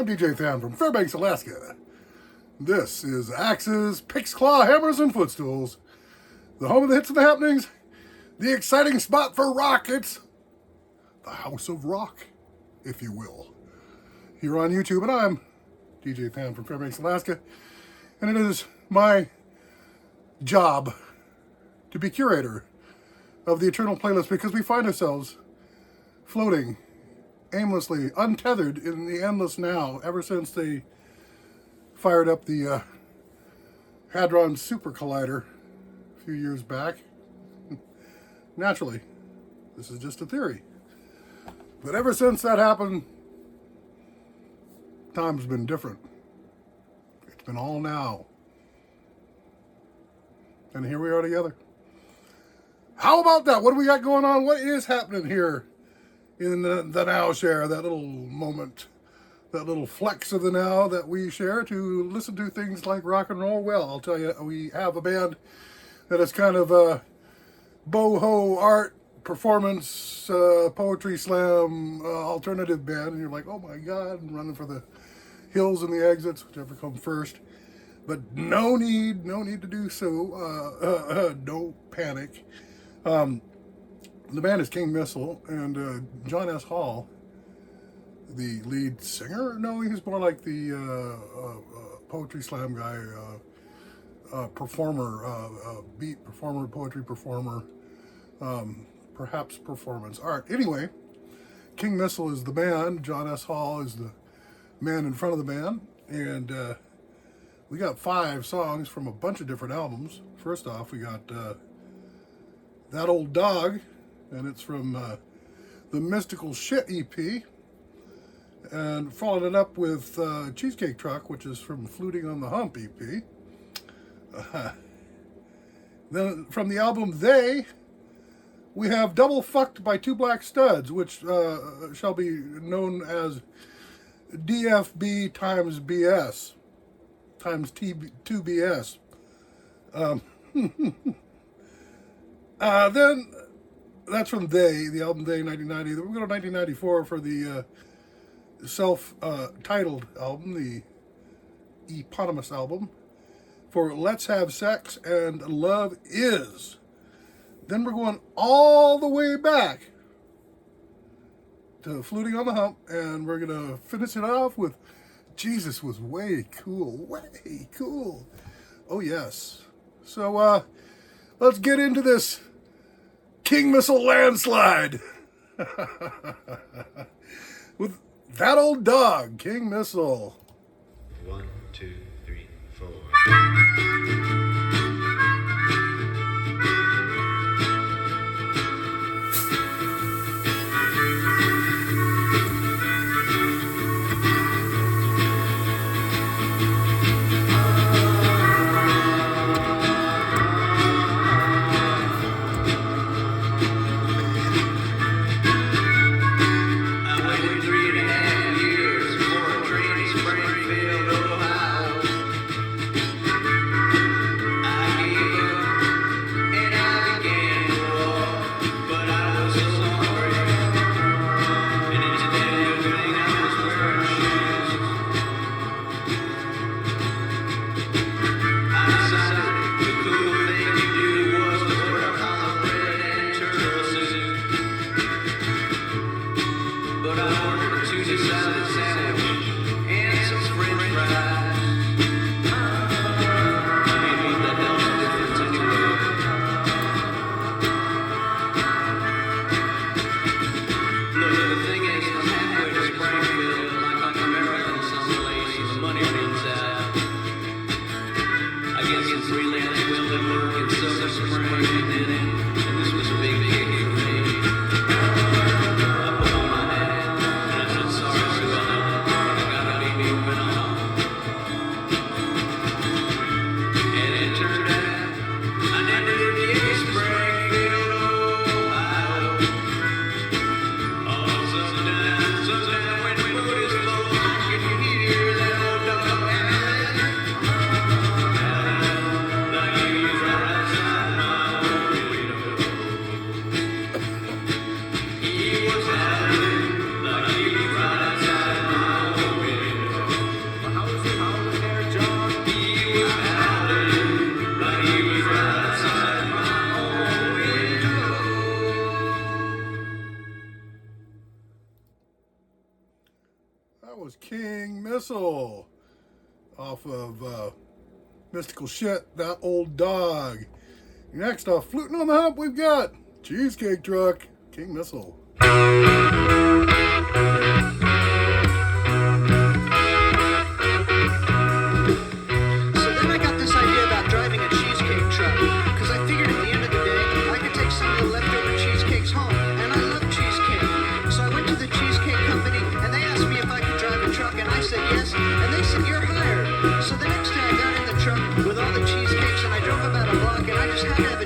I'm DJ Fan from Fairbanks, Alaska. This is Axes, Picks, Claw, Hammers, and Footstools, the home of the hits and the happenings, the exciting spot for rock. It's the House of Rock, if you will. Here on YouTube, and I'm DJ Fan from Fairbanks, Alaska, and it is my job to be curator of the eternal playlist because we find ourselves floating aimlessly, untethered in the endless now ever since they fired up the Hadron Super Collider a few years back. Naturally, this is just a theory. But ever since that happened, time's been different. It's been all now. And here we are together. How about that? What do we got going on? What is happening here in the now share? That little moment, that little flex of the now that we share to listen to things like rock and roll. Well, I'll tell you, we have a band that is kind of a boho art performance, poetry slam, alternative band. And you're like, oh my God, I'm running for the hills and the exits, whichever come first. But no need to do so. Don't panic. The band is King Missile, and John S. Hall, the lead singer. No, he's more like the poetry slam guy, performer, beat performer, poetry performer, perhaps performance art. Anyway, King Missile is the band. John S. Hall is the man in front of the band, and we got 5 songs from a bunch of different albums. First off, we got That Old Dog, and it's from the Mystical Shit EP. And followed it up with Cheesecake Truck, which is from Fluting on the Hump EP. Then from the album They, we have Double Fucked by Two Black Studs, which shall be known as DFB times BS, times T2BS. Then that's from They, the album They, 1990. Then we go to 1994 for the self-titled album, the eponymous album, for Let's Have Sex and Love Is. Then we're going all the way back to Fluting on the Hump, and we're going to finish it off with Jesus Was Way Cool, way cool. Oh, yes. So, let's get into this King Missile landslide with That Old Dog, King Missile. 1, 2, 3, 4. Missile off of Mystical Shit, That Old Dog. Next off Fluting on the Hump, we've got Cheesecake Truck, King Missile.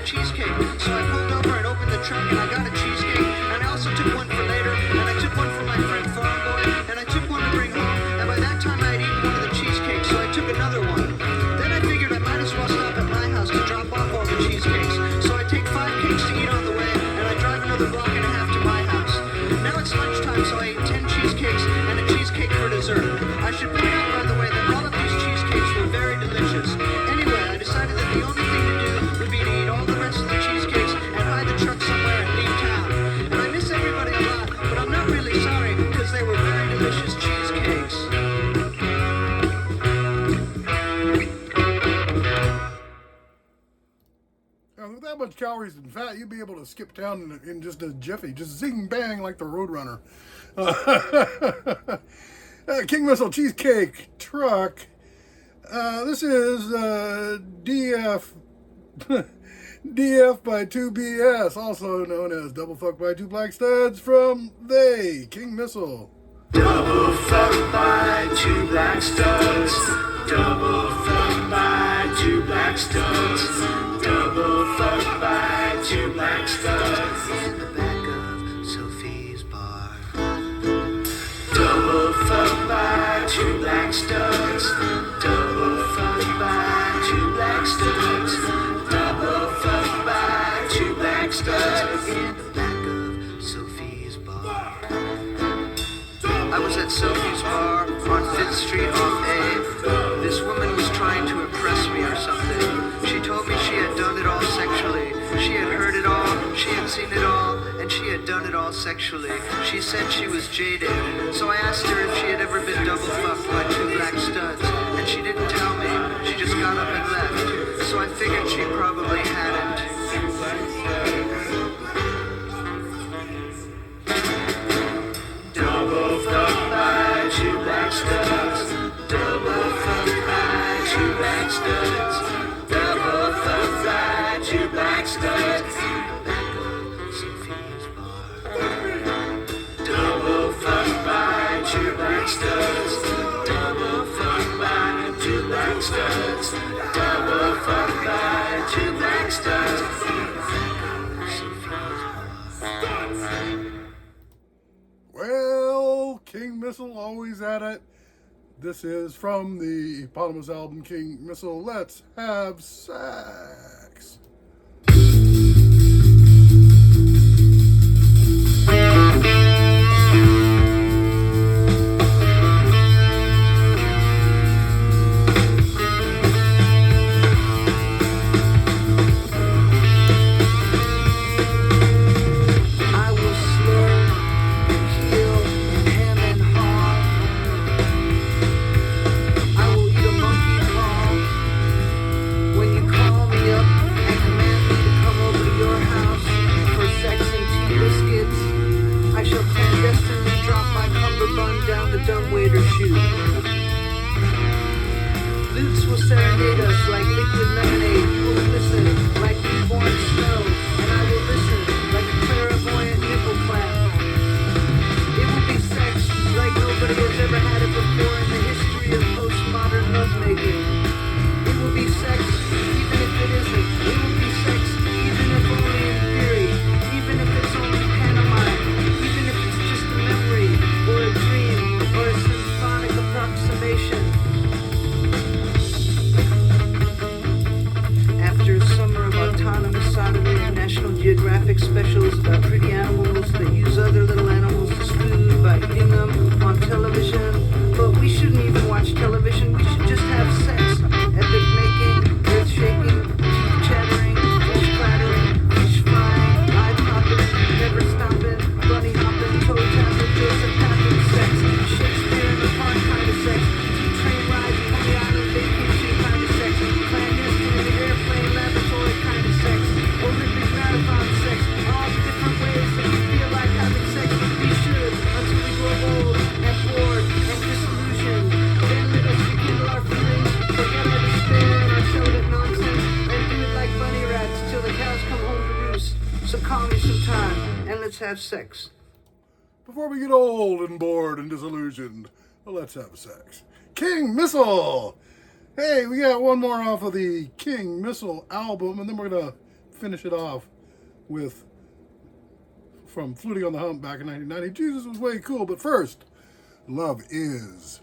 Cheesecake. So I pulled over and opened the trunk and I got a cheesecake. And I also took one for later, and I took one for my friend Farm Boy, and I took one to bring home. And by that time I had eaten one of the cheesecakes, so I took another one. Then I figured I might as well stop at my house to drop off all the cheesecakes. So I take 5 cakes to eat on the way, and I drive another block and a half to my house. Now it's lunchtime, so I ate 10 cheesecakes and a cheesecake for dessert. I should point out, by the way, that all of these cheesecakes were very delicious. Anyway, I decided that the only thing to do would be to eat all the rest of the cheesecakes and hide the truck somewhere and leave town. And I miss everybody a lot, but I'm not really sorry because they were very delicious cheesecakes. Now, with that much calories and fat, you'd be able to skip town in just a jiffy, just zing bang like the Roadrunner. King Missile Cheesecake Truck. This is DFx2BS, also known as Double Fuck by 2 Black Studs from They, King Missile. Double fuck by 2 black studs. Double fuck by 2 black studs. Double fuck by 2 black studs. In the back of Sophie's bar. Double fuck by 2 black studs. Double fuck by 2 black studs. Double fuck by 2 black studs. In the back of Sophie's bar. I was at Sophie's bar on 5th Street off A. This woman was trying to impress me or something. She told me she had done it all sexually. She had heard it all, she had seen it all, and she had done it all sexually. She said she was jaded, so I asked her if she had ever been double fucked by 2 black studs, and she didn't tell me. She just got up and left, so I figured she probably hadn't. Double fuck by 2 black studs. Double fuck by 2 black studs. Double fuck by 2 black studs. Sophie's bar. Double fuck by 2 black studs. Double fuck by 2 black studs. Double fuck by 2 black studs. Well, King Missile always at it. This is from the eponymous album King Missile. Let's have sex. I will slur and heel and hem and haw. I will eat a monkey paw. When you call me up and command me to come over to your house for sex and tea biscuits, I shall clandestinely drop my cummerbund down the dumbwaiter's chute. Lutes will serenade us like liquid lemonade. You will listen like newborn snow, and I will listen like a clairvoyant nipple clap. It will be sex like nobody has ever had it before in the history of postmodern lovemaking. It will be sex even if it isn't. It will be sex even if only in theory. Even if it's only pantomime. Even if it's just a memory or a dream or a symphonic approximation. After a summer of autonomous sodomy and National Geographic specials about pretty animals that use other little animals as food by eating them on television. But we shouldn't even watch television, we should just have sex. Epic making, earth shaking, teeth chattering, fish clattering, fish frying, eye popping, never stopping, bunny hopping, toe tapping, Joseph Pappin sex, Shakespeare in the park kind of sex, let's have sex. Before we get old and bored and disillusioned, let's have sex. King Missile! Hey, we got one more off of the King Missile album, and then we're going to finish it off with from Fluting on the Hump back in 1990. Jesus was way cool, but first, Love Is.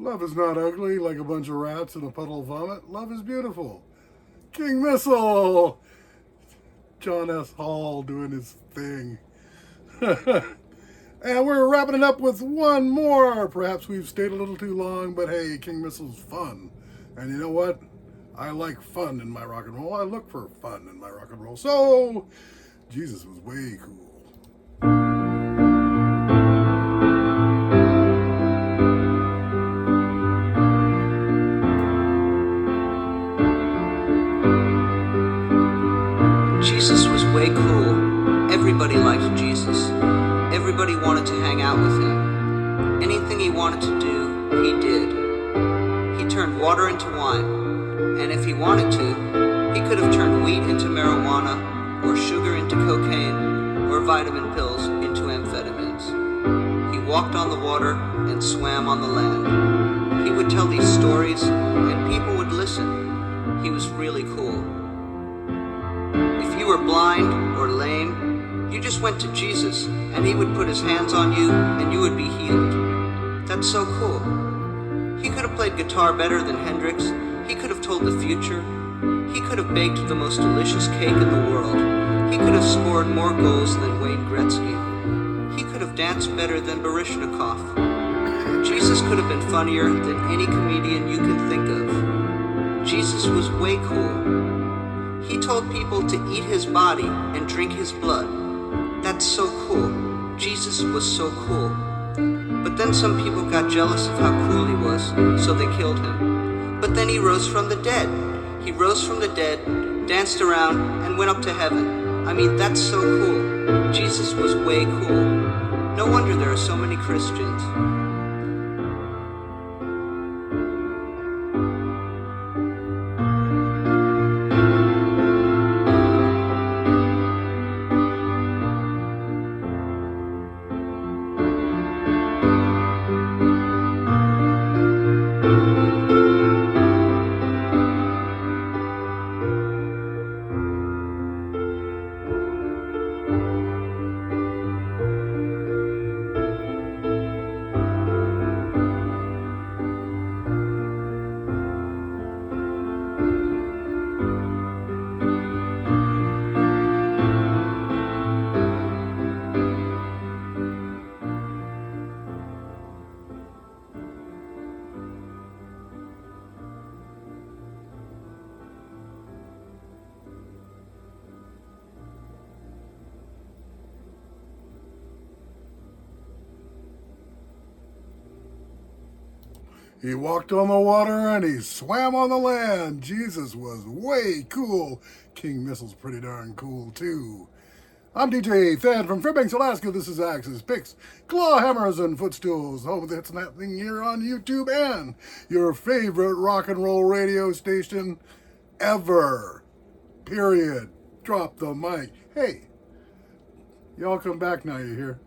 Love is not ugly like a bunch of rats in a puddle of vomit. Love is beautiful. King Missile! John S. Hall doing his thing. And we're wrapping it up with one more. Perhaps we've stayed a little too long, but hey, King Missile's fun. And you know what? I like fun in my rock and roll. I look for fun in my rock and roll. So, Jesus was way cool. Jesus was way cool. Everybody liked Jesus. Everybody wanted to hang out with him. Anything he wanted to do, he did. He turned water into wine, and if he wanted to, he could have turned wheat into marijuana, or sugar into cocaine, or vitamin pills into amphetamines. He walked on the water and swam on the land. He would tell these stories, and people would listen. He was really cool. If you were blind or lame, you just went to Jesus, and he would put his hands on you, and you would be healed. That's so cool. He could have played guitar better than Hendrix. He could have told the future. He could have baked the most delicious cake in the world. He could have scored more goals than Wayne Gretzky. He could have danced better than Baryshnikov. Jesus could have been funnier than any comedian you can think of. Jesus was way cool. He told people to eat his body and drink his blood. That's so cool. Jesus was so cool. But then some people got jealous of how cool he was, so they killed him. But then he rose from the dead. He rose from the dead, danced around, and went up to heaven. I mean, that's so cool. Jesus was way cool. No wonder there are so many Christians. He walked on the water and he swam on the land. Jesus was way cool. King Missile's pretty darn cool too. I'm DJ Thad from Fairbanks, Alaska. This is Axes, Picks, Claw Hammers, and Footstools. Home of That's Happening here on YouTube and your favorite rock and roll radio station ever. Period. Drop the mic. Hey, y'all come back now, you hear?